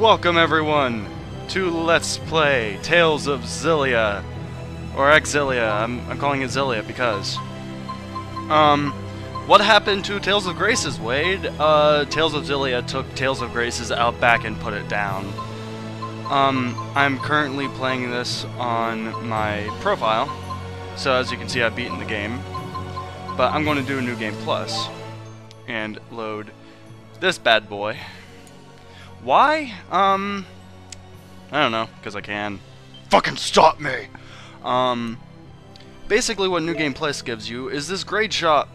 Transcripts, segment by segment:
Welcome everyone to Let's Play Tales of Xillia, or Xillia. I'm calling it Xillia because what happened to Tales of Graces, Wade? Tales of Xillia took Tales of Graces out back and put it down. I'm currently playing this on my profile, so as you can see I've beaten the game, but I'm going to do a new game plus and load this bad boy. Why? I don't know, because I can. Fucking stop me! Basically what New Game Plus gives you is this grade shot.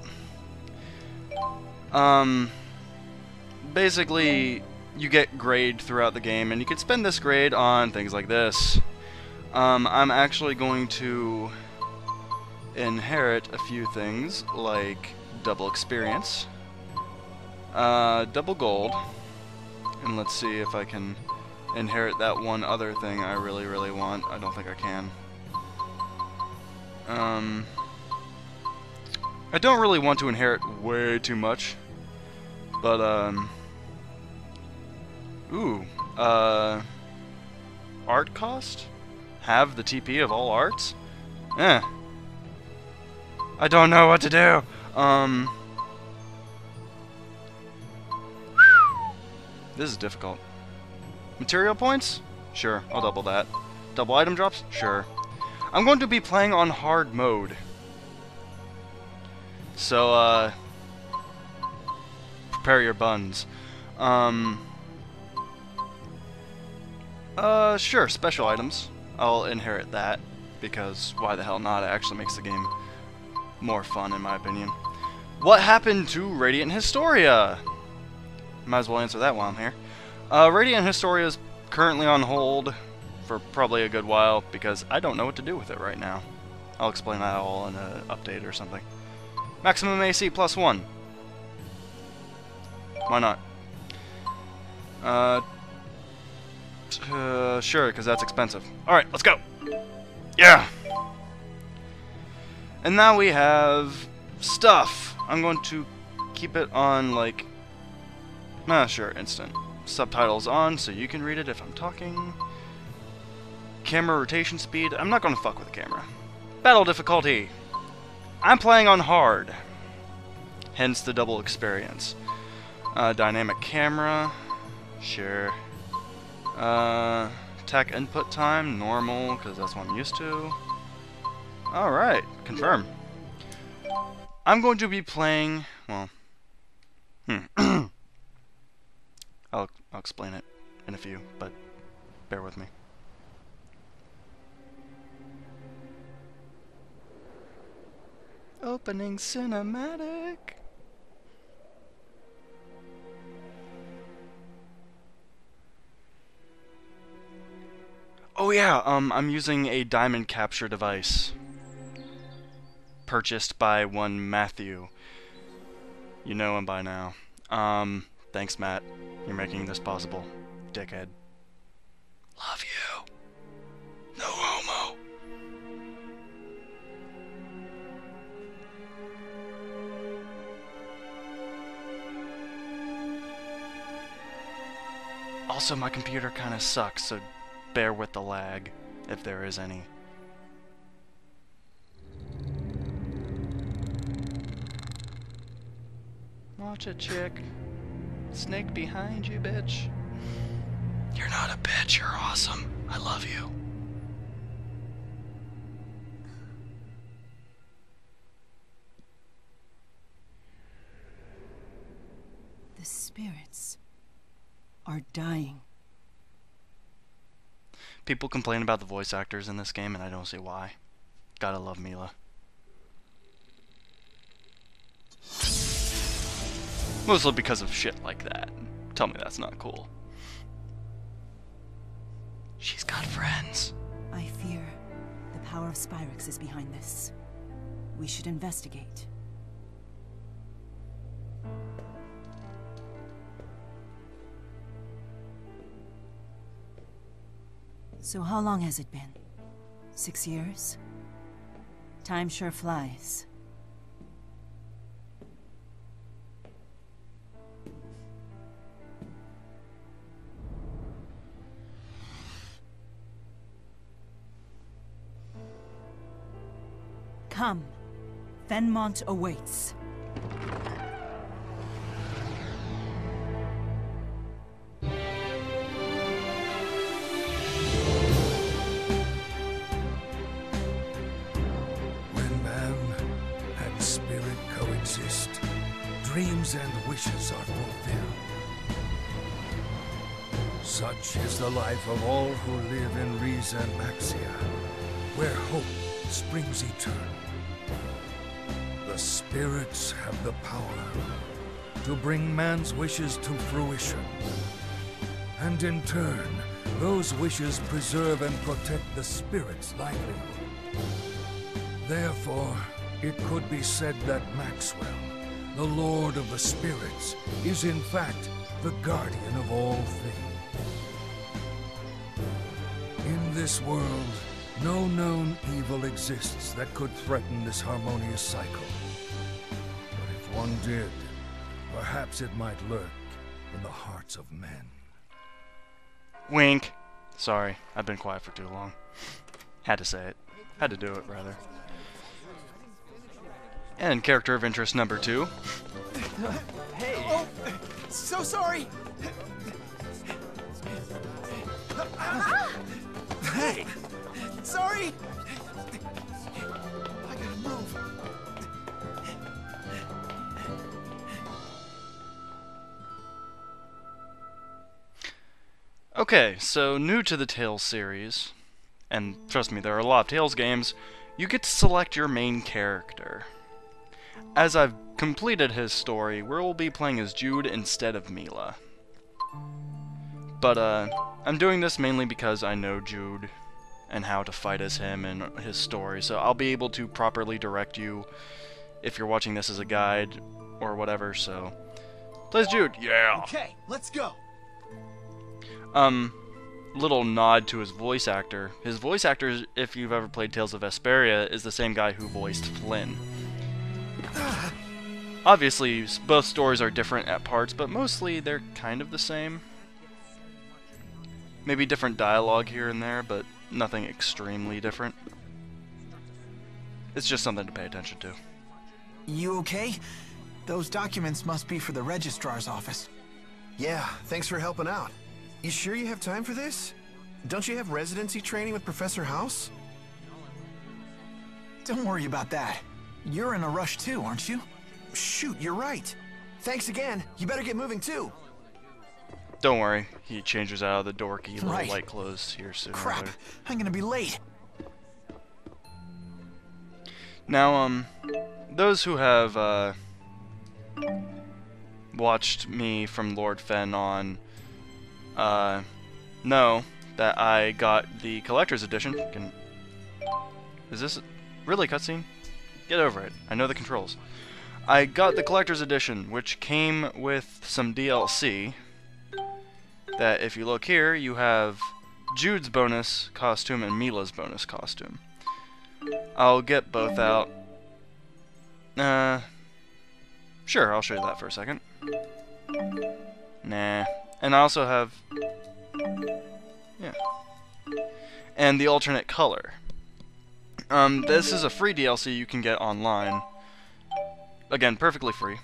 Basically, you get grade throughout the game, and you can spend this grade on things like this. I'm actually going to inherit a few things, like double experience, double gold, and let's see if I can inherit that one other thing I really want. I don't think I can. I don't really want to inherit way too much, but art cost? Have the TP of all arts? I don't know what to do. This is difficult. Material points? Sure, I'll double that. Double item drops? Sure. I'm going to be playing on hard mode. So, prepare your buns. Sure, special items. I'll inherit that, because why the hell not? It actually makes the game more fun, in my opinion. What happened to Radiant Historia? Might as well answer that while I'm here. Radiant Historia is currently on hold for probably a good while because I don't know what to do with it right now. I'll explain that all in an update or something. Maximum AC +1. Why not? Sure, because that's expensive. Alright, let's go! Yeah! And now we have stuff. I'm going to keep it on, like... sure, instant. Subtitles on, so you can read it if I'm talking. Camera rotation speed. I'm not going to fuck with the camera. Battle difficulty. I'm playing on hard. Hence the double experience. Dynamic camera. Sure. Attack input time. Normal, because that's what I'm used to. Alright. Confirm. I'm going to be playing... well... I'll explain it in a few, but bear with me. Opening cinematic. Oh yeah, I'm using a diamond capture device purchased by one Matthew. You know him by now. Thanks, Matt. You're making this possible, dickhead. Love you. No homo. Also, my computer kinda sucks, so bear with the lag, if there is any. Watch it, chick. Snake behind you, bitch. You're not a bitch, you're awesome. I love you. The spirits are dying. People complain about the voice actors in this game, and I don't see why. Gotta love Mila. Mostly because of shit like that. Tell me that's not cool. She's got friends. I fear the power of Spyrix is behind this. We should investigate. So how long has it been? 6 years? Time sure flies. Come. Fenmont awaits. When man and spirit coexist, dreams and wishes are fulfilled. Such is the life of all who live in Riza and Maxia, where hope springs eternal. The spirits have the power to bring man's wishes to fruition. And in turn, those wishes preserve and protect the spirit's livelihood. Therefore, it could be said that Maxwell, the Lord of the Spirits, is in fact the guardian of all things. In this world, no known evil exists that could threaten this harmonious cycle. But if one did, perhaps it might lurk in the hearts of men. Wink. Sorry, I've been quiet for too long. Had to say it. Had to do it, rather. And character of interest number 2. Hey! Oh, so sorry! Hey! Sorry! I gotta move. Okay, so new to the Tales series, and trust me, there are a lot of Tales games, you get to select your main character. As I've completed his story, we'll be playing as Jude instead of Mila. But, I'm doing this mainly because I know Jude and how to fight as him and his story, so I'll be able to properly direct you if you're watching this as a guide or whatever, so... Play as Jude, yeah! Okay, let's go! Little nod to his voice actor. His voice actor, if you've ever played Tales of Vesperia, is the same guy who voiced Flynn. Obviously, both stories are different at parts, but mostly they're kind of the same. Maybe different dialogue here and there, but nothing extremely different. It's just something to pay attention to. You okay? Those documents must be for the registrar's office. Yeah, thanks for helping out. You sure you have time for this? Don't you have residency training with Professor House? Don't worry about that. You're in a rush too, aren't you? Shoot, you're right. Thanks again. You better get moving too. Don't worry, he changes out of the dorky little Right. light clothes here soon. or Crap, later. I'm gonna be late. Now, those who have, watched me from Lord Fen on, know that I got the collector's edition. Is this really a cutscene? Get over it. I know the controls. I got the collector's edition, which came with some DLC. That, if you look here, you have Jude's bonus costume and Mila's bonus costume. I'll get both out. Sure, I'll show you that for a second. Nah. And I also have... yeah. And the alternate color. This is a free DLC you can get online. Again, perfectly free.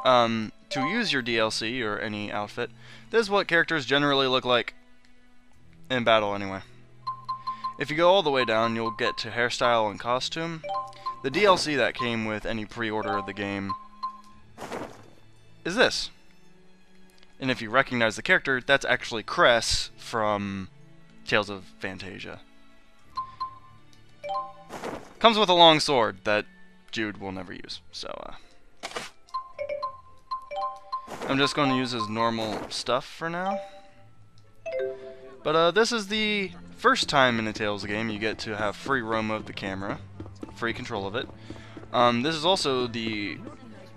To use your DLC, or any outfit, this is what characters generally look like. In battle, anyway. If you go all the way down, you'll get to hairstyle and costume. The DLC that came with any pre-order of the game is this. And if you recognize the character, that's actually Cress from Tales of Fantasia. Comes with a long sword that Jude will never use, so I'm just going to use his normal stuff for now. But this is the first time in a Tales game you get to have free roam of the camera, free control of it. This is also the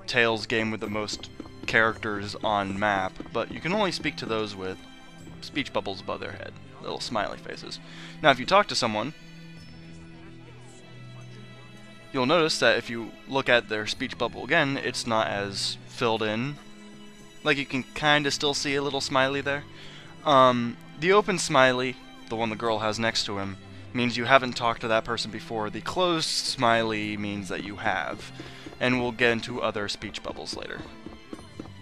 Tales game with the most characters on map, but you can only speak to those with speech bubbles above their head, little smiley faces. Now if you talk to someone, you'll notice that if you look at their speech bubble again, it's not as filled in. Like, you can kind of still see a little smiley there. The open smiley, the one the girl has next to him, means you haven't talked to that person before. The closed smiley means that you have. And we'll get into other speech bubbles later.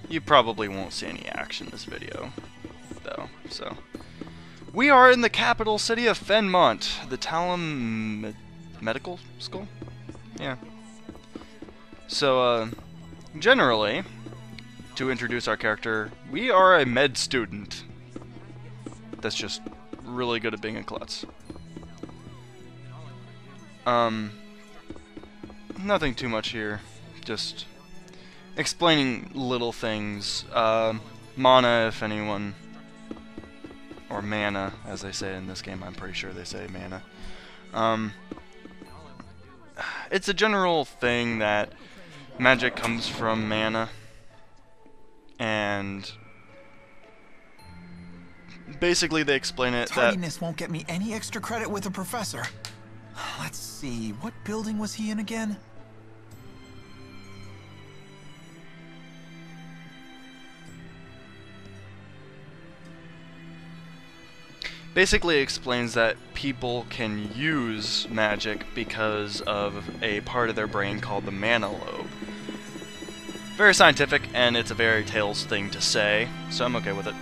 You probably won't see any action in this video, though, so. We are in the capital city of Fenmont, the Talon Medical School? Yeah. So, generally, to introduce our character, we are a med student that's just really good at being a klutz. Nothing too much here, just explaining little things. Mana, if anyone, or mana, as they say in this game. I'm pretty sure they say mana. It's a general thing that magic comes from mana, and basically they explain it that Tardiness won't get me any extra credit with a professor. Let's see, what building was he in again? basically explains that people can use magic because of a part of their brain called the mana lobe. Very scientific, and it's a very Tales thing to say, so I'm okay with it.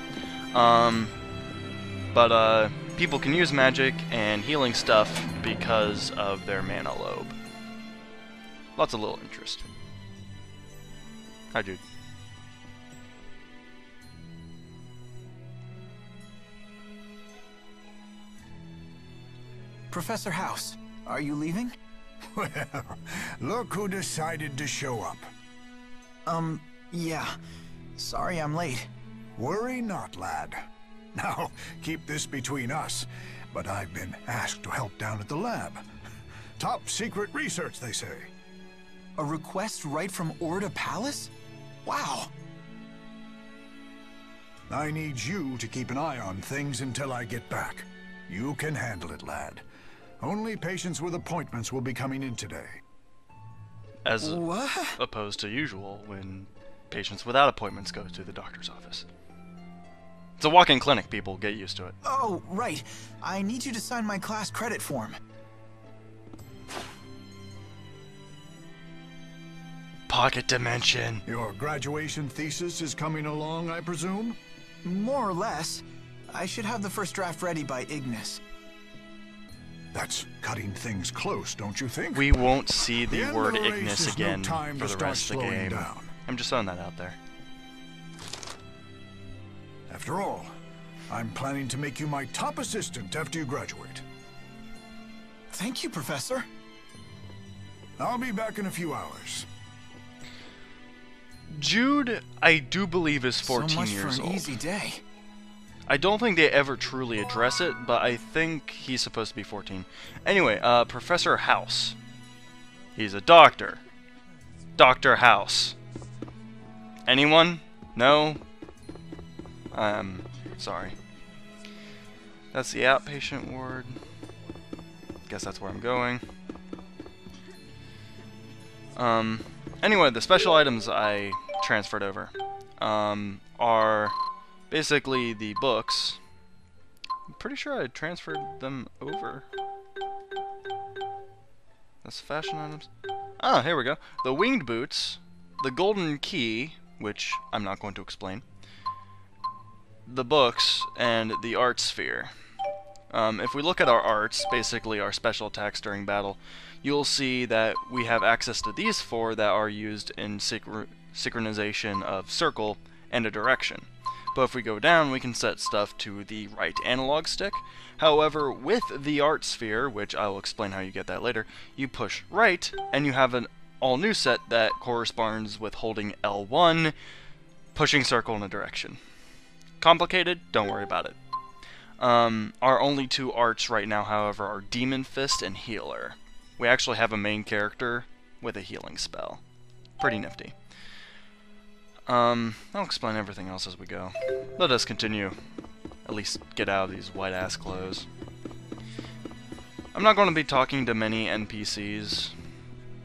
People can use magic and healing stuff because of their mana lobe. Lots of little interest. Hi, Jude. Professor House, are you leaving? Well, look who decided to show up. Yeah. Sorry I'm late. Worry not, lad. Now, keep this between us, but I've been asked to help down at the lab. Top secret research, they say. A request right from Orda Palace? Wow. I need you to keep an eye on things until I get back. You can handle it, lad. Only patients with appointments will be coming in today. As What? opposed to usual when patients without appointments go to the doctor's office. It's a walk-in clinic, people. Get used to it. Oh, right. I need you to sign my class credit form. Pocket dimension. Your graduation thesis is coming along, I presume? More or less. I should have the first draft ready by Ignis. That's cutting things close, don't you think? We won't see the end word of the race Ignis is no again time for to the start rest of the slowing game. down. I'm just throwing that out there. After all, I'm planning to make you my top assistant after you graduate. Thank you, Professor. I'll be back in a few hours. Jude, I do believe, is So 14 much years for an old. easy day. I don't think they ever truly address it, but I think he's supposed to be 14. Anyway, Professor House. He's a doctor. Dr. House. Anyone? No? Sorry. That's the outpatient ward. Guess that's where I'm going. Anyway, the special items I transferred over are basically the books. I'm pretty sure I transferred them over. That's fashion items. Ah, here we go. The winged boots, the golden key, which I'm not going to explain, the books, and the art sphere. If we look at our arts, basically our special attacks during battle, you'll see that we have access to these four that are used in synchronization of circle and a direction. But if we go down, we can set stuff to the right analog stick. However, with the art sphere, which I will explain how you get that later, you push right, and you have an all-new set that corresponds with holding L1, pushing circle in a direction. Complicated? Don't worry about it. Our only two arts right now, however, are Demon Fist and Healer. We actually have a main character with a healing spell. Pretty nifty. I'll explain everything else as we go. Let us continue. At least get out of these white-ass clothes. I'm not going to be talking to many NPCs,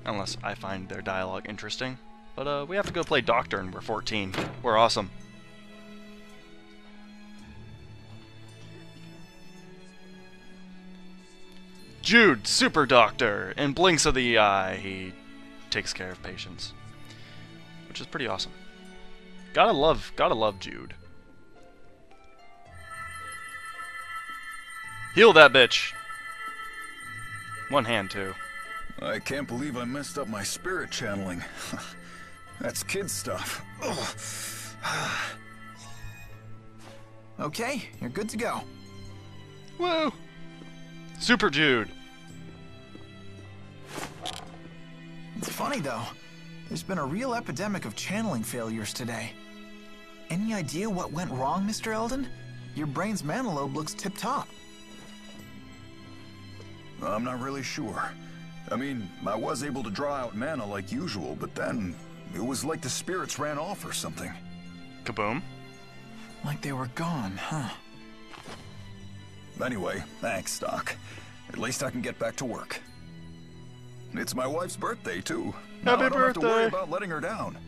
unless I find their dialogue interesting. But we have to go play Doctor, and we're 14. We're awesome. Jude, super doctor. In blinks of the eye, he takes care of patients, which is pretty awesome. Gotta love Jude. Heal that bitch. One hand too. I can't believe I messed up my spirit channeling. That's kid stuff. Okay, you're good to go. Woo! Super Jude. It's funny, though. There's been a real epidemic of channeling failures today. Any idea what went wrong, Mr. Eldon? Your brain's mana lobe looks tip-top. I'm not really sure. I mean, I was able to draw out mana like usual, but then it was like the spirits ran off or something. Kaboom. Like they were gone, huh? Anyway, thanks, Doc. At least I can get back to work. It's my wife's birthday, too. Now I don't have to worry about letting her down.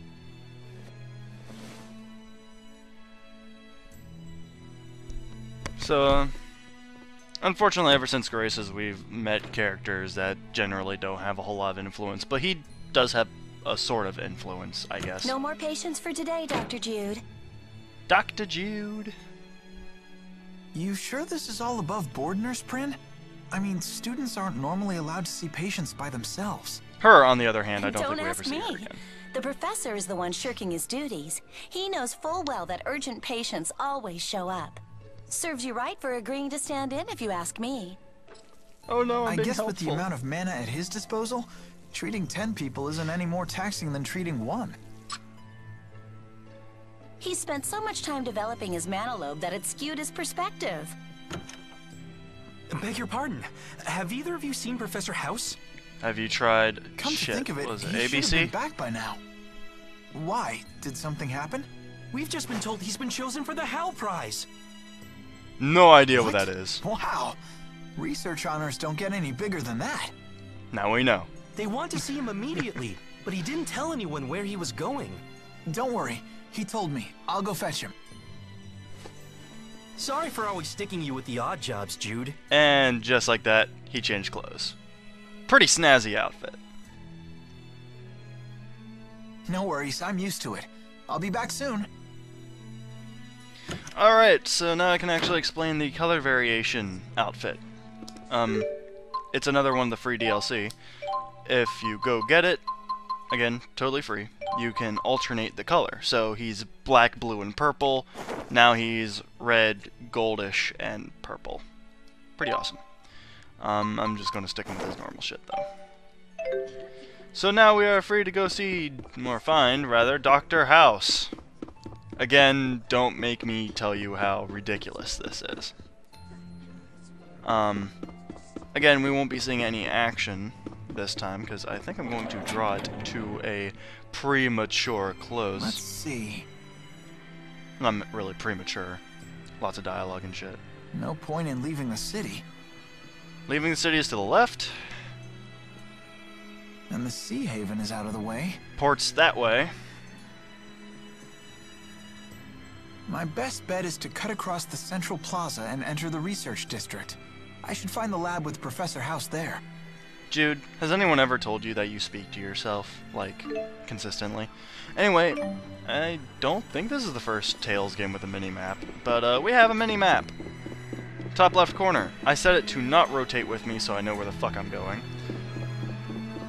So, unfortunately, ever since Graces, we've met characters that generally don't have a whole lot of influence, but he does have a sort of influence, I guess. No more patients for today, Dr. Jude. Dr. Jude. You sure this is all above board, Nurse Prin? I mean, students aren't normally allowed to see patients by themselves. Her, on the other hand, I don't think we ever ask see me. her again. The professor is the one shirking his duties. He knows full well that urgent patients always show up. Serves you right for agreeing to stand in, if you ask me. Oh no, I guess with the amount of mana at his disposal, treating 10 people isn't any more taxing than treating 1. He spent so much time developing his mana lobe that it skewed his perspective. Beg your pardon. Have either of you seen Professor House? Have you tried Come to think of it, was it he should have ABC? been back by now. Why? Did something happen? We've just been told he's been chosen for the Hal Prize. No idea what that is. Wow. Research honors don't get any bigger than that. Now we know. They want to see him immediately, but he didn't tell anyone where he was going. Don't worry. He told me. I'll go fetch him. Sorry for always sticking you with the odd jobs, Jude. And just like that, he changed clothes. Pretty snazzy outfit. No worries. I'm used to it. I'll be back soon. Alright, so now I can actually explain the color variation outfit. It's another one of the free DLC. If you go get it, again, totally free, you can alternate the color. So he's black, blue, and purple. Now he's red, goldish, and purple. Pretty awesome. I'm just going to stick him with his normal shit, though. So now we are free to go see, or find, rather, Dr. House. Again, don't make me tell you how ridiculous this is. Again, we won't be seeing any action this time, because I think I'm going to draw it to a premature close. Let's see. Not really premature. Lots of dialogue and shit. No point in leaving the city. Leaving the city is to the left. And the Sea Haven is out of the way. Port's that way. My best bet is to cut across the central plaza and enter the research district. I should find the lab with Professor House there. Jude, has anyone ever told you that you speak to yourself, like, consistently? Anyway, I don't think this is the first Tales game with a mini-map, but we have a mini-map. Top left corner. I set it to not rotate with me so I know where the fuck I'm going.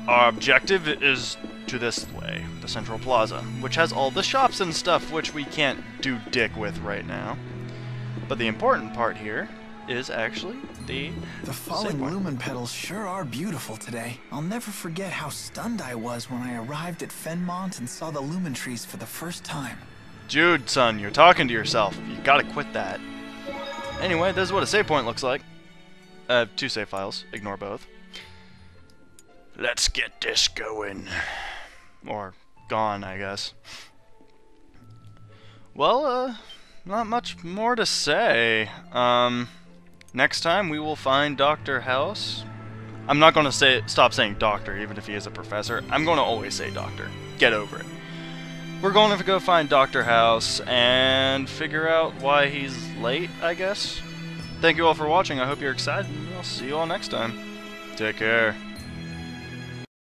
Our objective is to this way, the Central Plaza, which has all the shops and stuff which we can't do dick with right now. But the important part here is actually the falling lumen petals sure are beautiful today. I'll never forget how stunned I was when I arrived at Fenmont and saw the lumen trees for the first time. Jude, son, you're talking to yourself. You gotta quit that. Anyway, this is what a save point looks like. 2 save files. Ignore both. Let's get this going. Or gone, I guess. Well, not much more to say. Next time we will find Dr. House. I'm not going to stop saying doctor, even if he is a professor. I'm going to always say doctor. Get over it. We're going to go find Dr. House and figure out why he's late, I guess. Thank you all for watching. I hope you're excited, and I'll see you all next time. Take care.